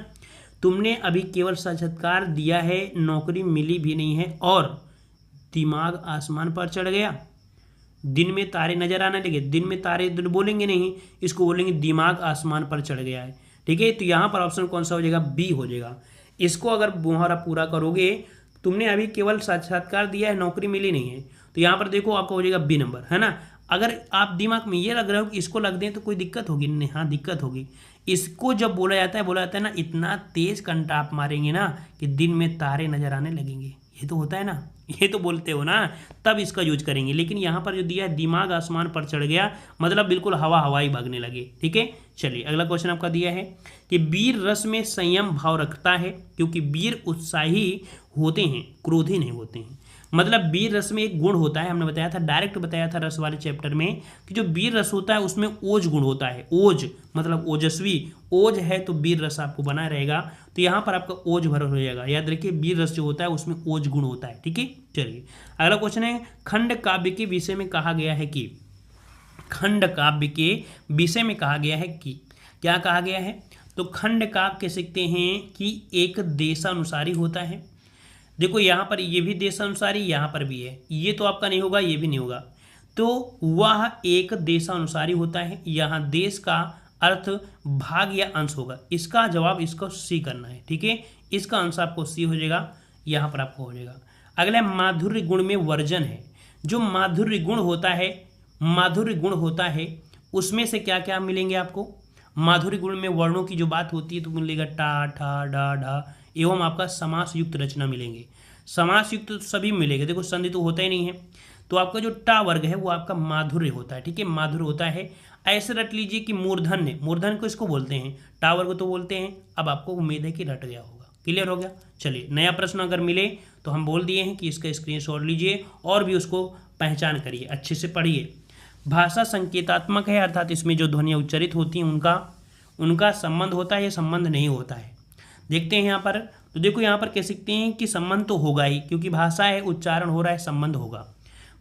तुमने अभी केवल साक्षात्कार दिया है, नौकरी मिली भी नहीं है, और दिमाग आसमान पर चढ़ गया। दिन में तारे नजर आने लगे, दिन में तारे बोलेंगे नहीं, इसको बोलेंगे दिमाग आसमान पर चढ़ गया है। ठीक है, तो यहाँ पर ऑप्शन कौन सा हो जाएगा? बी हो जाएगा। इसको अगर मुहावरा पूरा करोगे, तुमने अभी केवल साक्षात्कार दिया है, नौकरी मिली नहीं है, तो यहाँ पर देखो आपका हो जाएगा बी नंबर, है ना। अगर आप दिमाग में ये लग रहा हो कि इसको लग दें तो कोई दिक्कत होगी नहीं, हाँ दिक्कत होगी। इसको जब बोला जाता है ना, इतना तेज कंटाप मारेंगे ना कि दिन में तारे नजर आने लगेंगे। ये तो होता है ना, ये तो बोलते हो ना, तब इसका यूज करेंगे। लेकिन यहाँ पर जो दिया है दिमाग आसमान पर चढ़ गया, मतलब बिल्कुल हवाई भागने लगे। ठीक है, चलिए अगला क्वेश्चन आपका दिया है कि वीर रस में संयम भाव रखता है, क्योंकि वीर उत्साही होते हैं, क्रोधी नहीं होते हैं। मतलब वीर रस में एक गुण होता है, हमने बताया था, डायरेक्ट बताया था रस वाले चैप्टर में, कि जो वीर रस होता है उसमें ओज गुण होता है। ओज मतलब ओजस्वी, ओज है तो वीर रस आपको बना रहेगा। तो यहाँ पर आपका ओज भर हो जाएगा। याद रखिए वीर रस जो होता है उसमें ओज गुण होता है। ठीक है, चलिए अगला क्वेश्चन है खंड काव्य के विषय में कहा गया है कि, खंड काव्य के विषय में कहा गया है कि, क्या कहा गया है? तो खंड का आप कह सकते हैं कि एक देशानुसारी होता है। देखो यहाँ पर ये भी देशानुसारी, यहाँ पर भी है, ये तो आपका नहीं होगा, ये भी नहीं होगा, तो वह एक देशानुसारी होता है। यहाँ देश का अर्थ भाग या अंश होगा। इसका जवाब इसको सी करना है, ठीक है, इसका आंसर आपको सी हो जाएगा, यहाँ पर आपको हो जाएगा। अगला माधुर्य गुण में वर्जन है। जो माधुर्य गुण होता है उसमें से क्या क्या मिलेंगे आपको। माधुर्य गुण में वर्णों की जो बात होती है तो मिलेगा टा, ठा, डा, ढा एवं आपका समास युक्त रचना मिलेंगे। समास युक्त तो सभी मिलेंगे, देखो संधि तो होता ही नहीं है, तो आपका जो टा वर्ग है वो आपका माधुर्य होता है, ठीक है, माधुर्य होता है। ऐसे रट लीजिए कि मूर्धन्य, मूर्धन्य को इसको बोलते हैं, टा वर्ग तो बोलते हैं। अब आपको उम्मीद है कि रट गया होगा, क्लियर हो गया। चलिए नया प्रश्न अगर मिले तो हम बोल दिए हैं कि इसका स्क्रीनशॉट लीजिए और भी उसको पहचान करिए, अच्छे से पढ़िए। भाषा संकेतात्मक है, अर्थात इसमें जो ध्वनियाँ उच्चारित होती हैं उनका संबंध होता है या संबंध नहीं होता है। देखते हैं यहाँ पर, तो देखो यहाँ पर कह सकते हैं कि संबंध तो होगा ही, क्योंकि भाषा है, उच्चारण हो रहा है, संबंध होगा।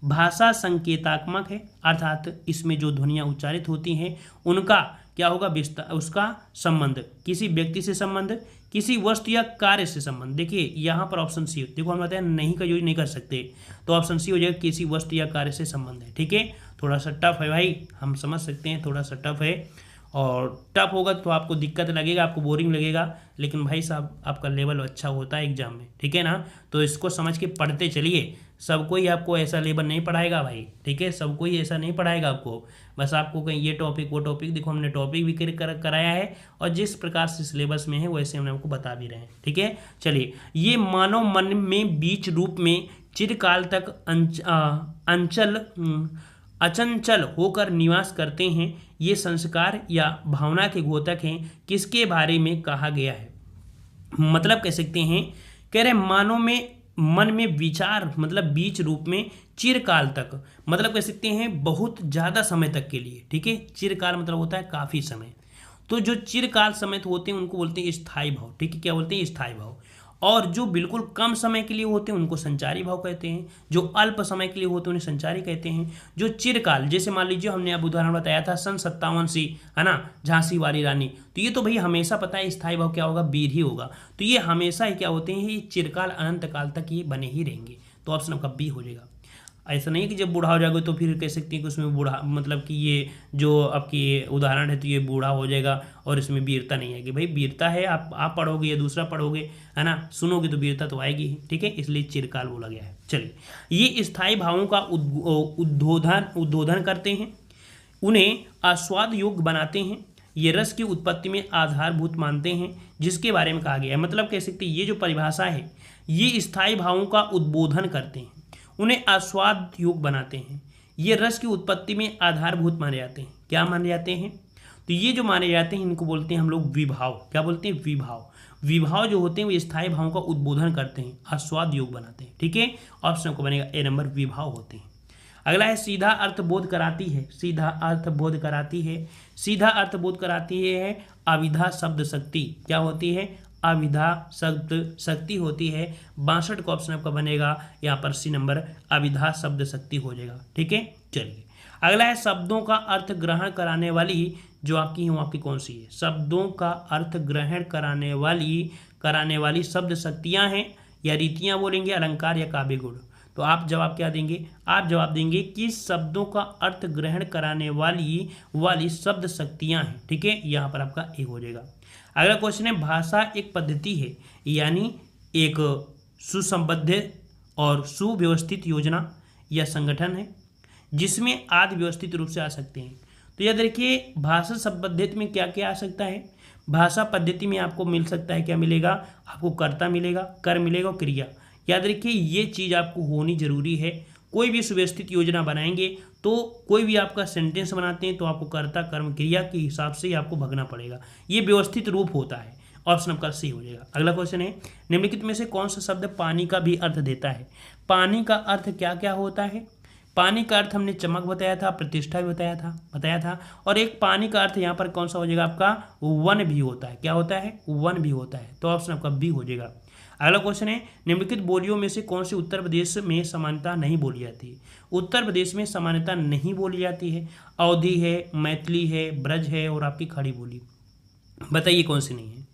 भाषा संकेतात्मक है, अर्थात इसमें जो ध्वनियाँ उच्चारित होती हैं उनका क्या होगा, उसका संबंध, किसी व्यक्ति से संबंध, किसी वस्तु या कार्य से संबंध। देखिए यहाँ पर ऑप्शन सी, देखो हम बताया नहीं का यूज नहीं कर सकते, तो ऑप्शन सी हो जाएगा, किसी वस्तु या कार्य से संबंध है, ठीक है। थोड़ा सा टफ है भाई, हम समझ सकते हैं, थोड़ा सा टफ है, और टफ होगा तो आपको दिक्कत लगेगा, आपको बोरिंग लगेगा, लेकिन भाई साहब आपका लेवल अच्छा होता है एग्जाम में, ठीक है ना। तो इसको समझ के पढ़ते चलिए, सब कोई आपको ऐसा लेवल नहीं पढ़ाएगा भाई, ठीक है, सब कोई ऐसा नहीं पढ़ाएगा आपको, बस आपको कहीं ये टॉपिक वो टॉपिक, देखो हमने टॉपिक भी कराया है और जिस प्रकार से सिलेबस में है वैसे हमने आपको बता भी रहे हैं, ठीक है। चलिए, ये मानव मन में बीच रूप में चिरकाल तक अचंचल होकर निवास करते हैं। ये संस्कार या भावना के द्योतक हैं, किसके बारे में कहा गया है। मतलब कह सकते हैं, कह रहे मानव में मन में विचार, मतलब बीच रूप में, चिरकाल तक, मतलब कह सकते हैं बहुत ज़्यादा समय तक के लिए, ठीक है। चिरकाल मतलब होता है काफ़ी समय, तो जो चिरकाल समय होते हैं उनको बोलते हैं स्थायी भाव, ठीक है, क्या बोलते हैं, स्थायी भाव। और जो बिल्कुल कम समय के लिए होते हैं उनको संचारी भाव कहते हैं, जो अल्प समय के लिए होते हैं उन्हें संचारी कहते हैं। जो चिरकाल, जैसे मान लीजिए हमने अब उदाहरण बताया था सन 57 सी, है ना, झांसी वाली रानी, तो ये तो भाई हमेशा पता है स्थायी भाव क्या होगा, वीर ही होगा, तो ये हमेशा ही क्या होते हैं, ये चिरकाल अनंत काल तक ये बने ही रहेंगे, तो ऑप्शन आपका बी हो जाएगा। ऐसा नहीं है कि जब बूढ़ा हो जाएगा तो फिर कह सकते हैं कि उसमें बूढ़ा, मतलब कि ये जो आपकी उदाहरण है तो ये बूढ़ा हो जाएगा और इसमें वीरता नहीं आएगी। भाई वीरता है, आप पढ़ोगे या दूसरा पढ़ोगे, है ना, सुनोगे तो वीरता तो आएगी ही, ठीक है, इसलिए चिरकाल बोला गया है। चलिए, ये स्थायी भावों का उद्बोधन करते हैं, उन्हें आस्वाद योग्य बनाते हैं, ये रस की उत्पत्ति में आधारभूत मानते हैं, जिसके बारे में कहा गया है। मतलब कह सकते हैं ये जो परिभाषा है, ये स्थायी भावों का उद्बोधन करते हैं, उन्हें आस्वाद योग्य बनाते हैं, ये रस की उत्पत्ति में आधारभूत माने जाते हैं। क्या माने जाते हैं, तो ये जो माने जाते हैं इनको बोलते हैं हम लोग विभाव। क्या बोलते हैं, विभाव। विभाव जो होते हैं वो स्थायी भावों का उद्बोधन करते हैं, आस्वाद योग्य बनाते हैं, ठीक है। ऑप्शन को बनेगा ए नंबर, विभाव होते हैं। अगला है सीधा अर्थ बोध कराती है। सीधा अर्थ बोध कराती है, सीधा अर्थ बोध कराती है अविधा शब्द शक्ति। क्या होती है, अविधा शब्द शक्ति होती है। 62 का ऑप्शन आपका बनेगा यहाँ पर सी नंबर, अविधा शब्द शक्ति हो जाएगा, ठीक है। चलिए, अगला है शब्दों का अर्थ ग्रहण कराने वाली, जो आपकी है वो आपकी कौन सी है, शब्दों का अर्थ ग्रहण कराने वाली शब्द शक्तियाँ हैं या रीतियाँ बोलेंगे, अलंकार या काव्य गुण। तो आप जवाब क्या देंगे, आप जवाब देंगे कि शब्दों का अर्थ ग्रहण कराने वाली शब्द शक्तियाँ हैं, ठीक है, यहाँ पर आपका ए हो जाएगा। अगला क्वेश्चन है, भाषा एक पद्धति है, यानी एक सुसंबद्ध और सुव्यवस्थित योजना या संगठन है, जिसमें आदि व्यवस्थित रूप से आ सकते हैं। तो याद रखिए, भाषा संबद्धित में क्या क्या आ सकता है, भाषा पद्धति में आपको मिल सकता है, क्या मिलेगा आपको, कर्ता मिलेगा, कर मिलेगा और क्रिया। याद रखिए ये चीज़ आपको होनी जरूरी है। कोई भी सुव्यवस्थित योजना बनाएंगे तो कोई भी आपका सेंटेंस बनाते हैं तो आपको कर्ता कर्म क्रिया के हिसाब से ही आपको भगना पड़ेगा, ये व्यवस्थित रूप होता है। ऑप्शन आपका सी हो जाएगा। अगला क्वेश्चन है, निम्नलिखित में से कौन सा शब्द पानी का भी अर्थ देता है। पानी का अर्थ क्या क्या होता है, पानी का अर्थ हमने चमक बताया था, प्रतिष्ठा भी बताया था, और एक पानी का अर्थ यहाँ पर कौन सा हो जाएगा आपका, वन भी होता है। क्या होता है, वन भी होता है, तो ऑप्शन आपका बी हो जाएगा। अगला क्वेश्चन है, निम्नलिखित बोलियों में से कौन सी उत्तर प्रदेश में समानता नहीं बोली जाती है। उत्तर प्रदेश में समानता नहीं बोली जाती है, अवधी है, मैथिली है, ब्रज है और आपकी खड़ी बोली। बताइए कौन सी नहीं है,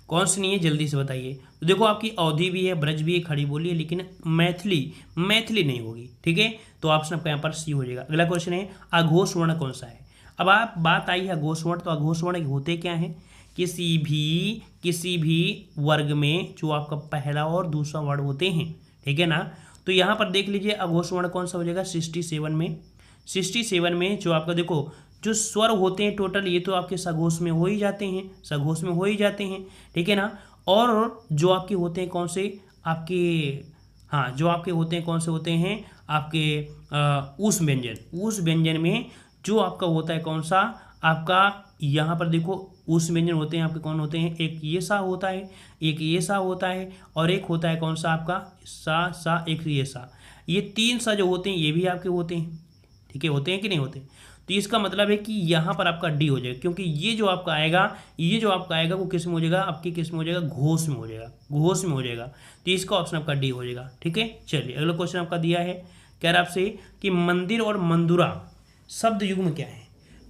कौन सी नहीं है, जल्दी से बताइए। तो देखो आपकी अवधि भी है, ब्रज भी है, खड़ी बोली है, लेकिन मैथिली मैथिली नहीं होगी। ठीक है, तो ऑप्शन आपका यहाँ पर सी हो जाएगा। अगला क्वेश्चन है अघोष वर्ण कौन सा है। अब आप बात आई है अघोष वर्ण, तो अघोष वर्ण होते क्या हैं, किसी भी वर्ग में जो आपका पहला और दूसरा वर्ण होते हैं। ठीक है ना, तो यहाँ पर देख लीजिए अघोष वर्ण कौन सा हो जाएगा 67 में। 67 में जो आपका देखो जो स्वर होते हैं टोटल, ये तो आपके सघोष में हो ही जाते हैं, सघोष में हो ही जाते हैं। ठीक है ना, और जो आपके होते हैं कौन से आपके, हाँ जो आपके होते हैं कौन से होते हैं आपके उस व्यंजन में जो आपका होता है कौन सा आपका, यहाँ पर देखो उस व्यंजन होते हैं आपके कौन होते हैं, एक ये सा होता है, एक ये सा होता है, और एक होता है कौन सा आपका सा, एक ये सा। ये तीन सा जो होते हैं ये भी आपके होते हैं। ठीक है, होते हैं कि नहीं होते। तो इसका मतलब है कि यहाँ पर आपका डी हो जाएगा, क्योंकि ये जो आपका आएगा वो किस में हो जाएगा, आपकी किस में हो जाएगा, घोष में हो जाएगा, घोष में हो जाएगा। तो इसका ऑप्शन आपका डी हो जाएगा। ठीक है, चलिए अगला क्वेश्चन आपका दिया है, कह रहा आपसे कि मंदिर और मंदुरा शब्द युग्म क्या है।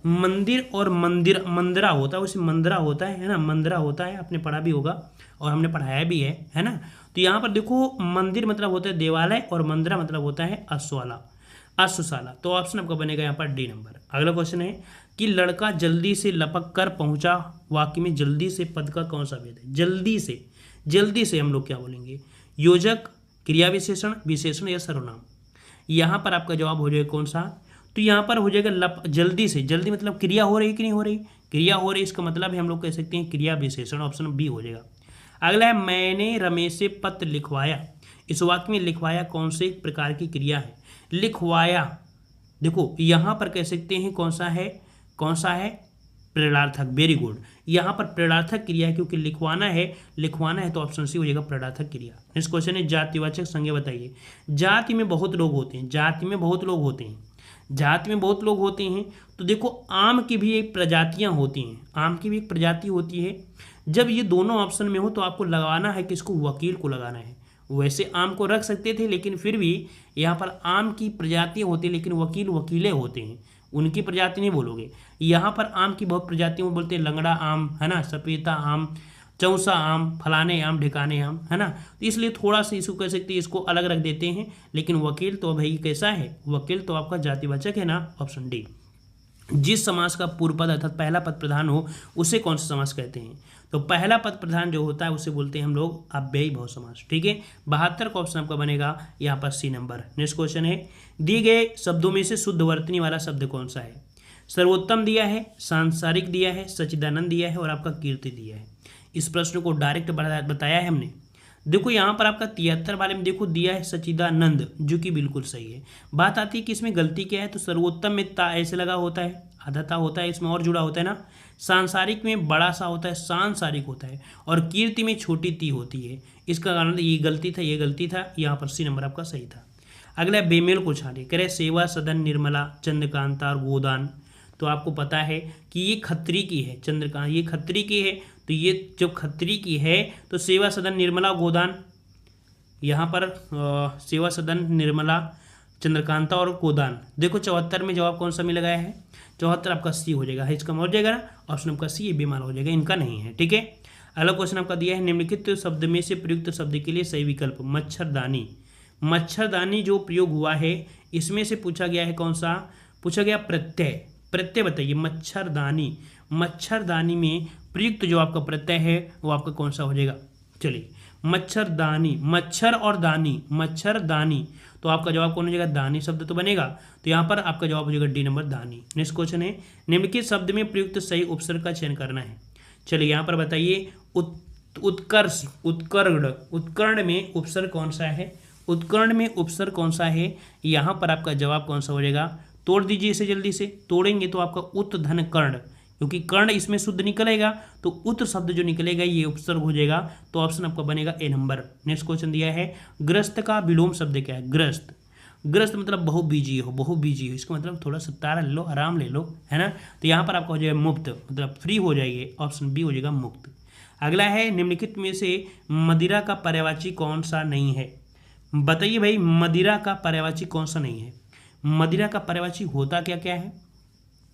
मंदिर और मंदिरा होता है, उसे मंदिरा होता है ना, मंदिरा होता है, आपने पढ़ा भी होगा और हमने पढ़ाया भी है ना। तो यहाँ पर देखो मंदिर मतलब होता है देवालय और मंदिरा मतलब होता है अश्वशाला। तो ऑप्शन आपका बनेगा यहाँ पर डी नंबर। अगला क्वेश्चन है कि लड़का जल्दी से लपक कर पहुंचा, वाक्य में जल्दी से पद का कौन सा भेद है। जल्दी से हम लोग क्या बोलेंगे, योजक, क्रिया विशेषण या सर्वनाम। यहाँ पर आपका जवाब हो जाएगा कौन सा, तो यहाँ पर हो जाएगा जल्दी मतलब क्रिया हो रही कि नहीं हो रही, क्रिया हो रही, इसका मतलब है हम लोग कह सकते हैं क्रिया विशेषण, ऑप्शन बी हो जाएगा। अगला है मैंने रमेश से पत्र लिखवाया। इस वाक्य में लिखवाया कौन से प्रकार की क्रिया है। लिखवाया देखो यहाँ पर कह सकते हैं कौन सा है प्रेरणार्थक। वेरी गुड, यहाँ पर प्रेरणार्थक क्रिया है, क्योंकि लिखवाना है तो ऑप्शन सी हो जाएगा प्रेरणार्थक क्रिया। नेक्स्ट क्वेश्चन है जातिवाचक संज्ञा बताइए। जाति में बहुत लोग होते हैं, तो देखो आम की भी एक प्रजातियां होती हैं, आम की भी एक प्रजाति होती है। जब ये दोनों ऑप्शन में हो तो आपको लगाना है किसको, वकील को लगाना है। वैसे आम को रख सकते थे, लेकिन फिर भी यहाँ पर आम की प्रजातियां होती है, लेकिन वकीले होते हैं, उनकी प्रजाति नहीं बोलोगे। यहाँ पर आम की बहुत प्रजातियों में बोलते हैं, लंगड़ा आम है ना, सपेता आम, चौसा आम, फलाने आम, ढिकाने आम, है ना। तो इसलिए थोड़ा सा इसको कह सकते हैं, इसको अलग रख देते हैं। लेकिन वकील तो भाई कैसा है, वकील तो आपका जातिवाचक है ना, ऑप्शन डी। जिस समास का पूर्व पद अर्थात पहला पद प्रधान हो उसे कौन सा समास कहते हैं। तो पहला पद प्रधान जो होता है उसे बोलते हैं हम लोग अव्ययी बहु समास। ठीक है, 72 का ऑप्शन आपका बनेगा यहाँ पर सी नंबर। नेक्स्ट क्वेश्चन है दिए गए शब्दों में से शुद्ध वर्तनी वाला शब्द कौन सा है। सर्वोत्तम दिया है, सांसारिक दिया है, सच्चिदानंद दिया है और आपका कीर्ति दिया है। इस प्रश्न को डायरेक्ट बताया है हमने। देखो यहाँ पर आपका 73 वाले में देखो दिया है सच्चिदानंद, जो कि बिल्कुल सही है। बात आती है कि इसमें गलती क्या है, तो सर्वोत्तम में ता ऐसे लगा होता है, आधा ता होता है, इसमें और जुड़ा होता है ना। सांसारिक में बड़ा सा होता है, सांसारिक होता है, और कीर्ति में छोटी ती होती है। इसका कारण ये गलती था, यहाँ पर सी नंबर आपका सही था। अगला बेमेल को छाड़े, करे सेवा सदन निर्मला चंद्रकांता और गोदान। तो आपको पता है कि ये खत्री की है, चंद्रकांत ये खत्री की है, तो ये जब खत्री की है तो सेवा सदन निर्मला गोदान, यहाँ पर सेवा सदन निर्मला चंद्रकांता और गोदान। देखो 74 में जवाब कौन सा मिल गया है, 74 आपका सी हो जाएगा, इसका हो जाएगा ना, ऑप्शन आपका सी बेमाल हो जाएगा, इनका नहीं है। ठीक है, अगला क्वेश्चन आपका दिया है निम्नलिखित शब्द में से प्रयुक्त शब्द के लिए सही विकल्प। मच्छरदानी जो प्रयोग हुआ है इसमें से पूछा गया है कौन सा, पूछा गया प्रत्यय बताइए। मच्छरदानी में प्रयुक्त जो आपका प्रत्यय है वो आपका कौन सा हो जाएगा। चलिए मच्छरदानी, मच्छरदानी, तो आपका जवाब कौन हो जाएगा, दानी शब्द तो बनेगा। तो यहाँ पर आपका जवाब हो जाएगा डी नंबर दानी। नेक्स्ट क्वेश्चन है निम्नलिखित शब्द में प्रयुक्त सही उपसर्ग का चयन करना है। चलिए यहाँ पर बताइए उत्कर्ण में उपसर्ग कौन सा है, उत्कर्ण में उपसर्ग कौन सा है। यहाँ पर आपका जवाब कौन सा हो जाएगा, तोड़ दीजिए इसे जल्दी से, तोड़ेंगे तो आपका उत धन कर्ण, क्योंकि कर्ण इसमें शुद्ध निकलेगा तो उत शब्द जो निकलेगा ये उपसर्ग हो जाएगा। तो ऑप्शन आपका बनेगा ए नंबर। नेक्स्ट क्वेश्चन दिया है ग्रस्त का विलोम शब्द क्या है। ग्रस्त मतलब बहुबीजी हो, इसका मतलब थोड़ा सत्तारा ले लो, आराम ले लो, है ना। तो यहाँ पर आपका हो जाएगा मुक्त, मतलब फ्री हो जाएगी, ऑप्शन बी हो जाएगा मुक्त। अगला है निम्नलिखित में से मदिरा का पर्यायवाची कौन सा नहीं है। बताइए भाई मदिरा का पर्यायवाची कौन सा नहीं है। मदिरा का पर्यायवाची होता क्या क्या है,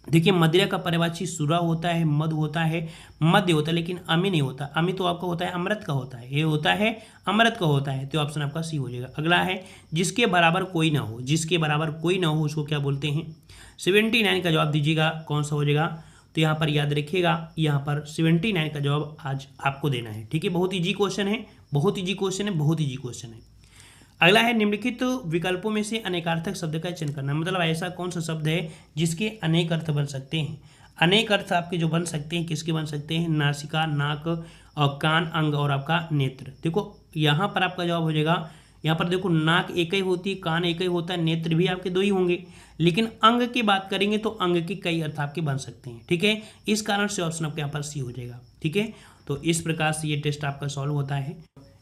देखिए मदिरा का पर्यायवाची सुरा होता है, मद होता है, मध्य होता है, लेकिन अमी नहीं होता। अमी तो आपका होता है अमृत का होता है, ये होता है अमृत का होता है, तो ऑप्शन आपका सी हो जाएगा। अगला है जिसके बराबर कोई ना हो, जिसके बराबर कोई ना हो उसको क्या बोलते हैं? 79 का जवाब दीजिएगा, कौन सा हो जाएगा? तो यहाँ पर याद रखिएगा, यहाँ पर 79 का जवाब आज आपको देना है। ठीक है, बहुत ईजी क्वेश्चन है, बहुत ईजी क्वेश्चन है, बहुत ईजी क्वेश्चन है। अगला है निम्नलिखित विकल्पों में से अनेकार्थक शब्द का चयन करना। मतलब ऐसा कौन सा शब्द है जिसके अनेक अर्थ बन सकते हैं? अनेक अर्थ आपके जो बन सकते हैं किसके बन सकते हैं? नासिका, नाक और कान, अंग और आपका नेत्र। देखो यहाँ पर आपका जवाब हो जाएगा, यहाँ पर देखो नाक एक ही होती है, कान एक ही होता है, नेत्र भी आपके दो ही होंगे, लेकिन अंग की बात करेंगे तो अंग के कई अर्थ आपके बन सकते हैं। ठीक है, इस कारण से ऑप्शन आपके यहाँ पर सी हो जाएगा। ठीक है, तो इस प्रकार से ये टेस्ट आपका सॉल्व होता है।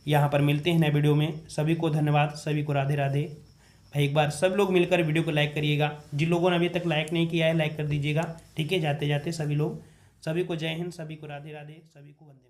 यहाँ पर मिलते हैं नए वीडियो में। सभी को धन्यवाद, सभी को राधे राधे। भाई एक बार सब लोग मिलकर वीडियो को लाइक करिएगा, जिन लोगों ने अभी तक लाइक नहीं किया है लाइक कर दीजिएगा। ठीक है, जाते जाते सभी को जय हिंद, सभी को राधे राधे, सभी को वंदे।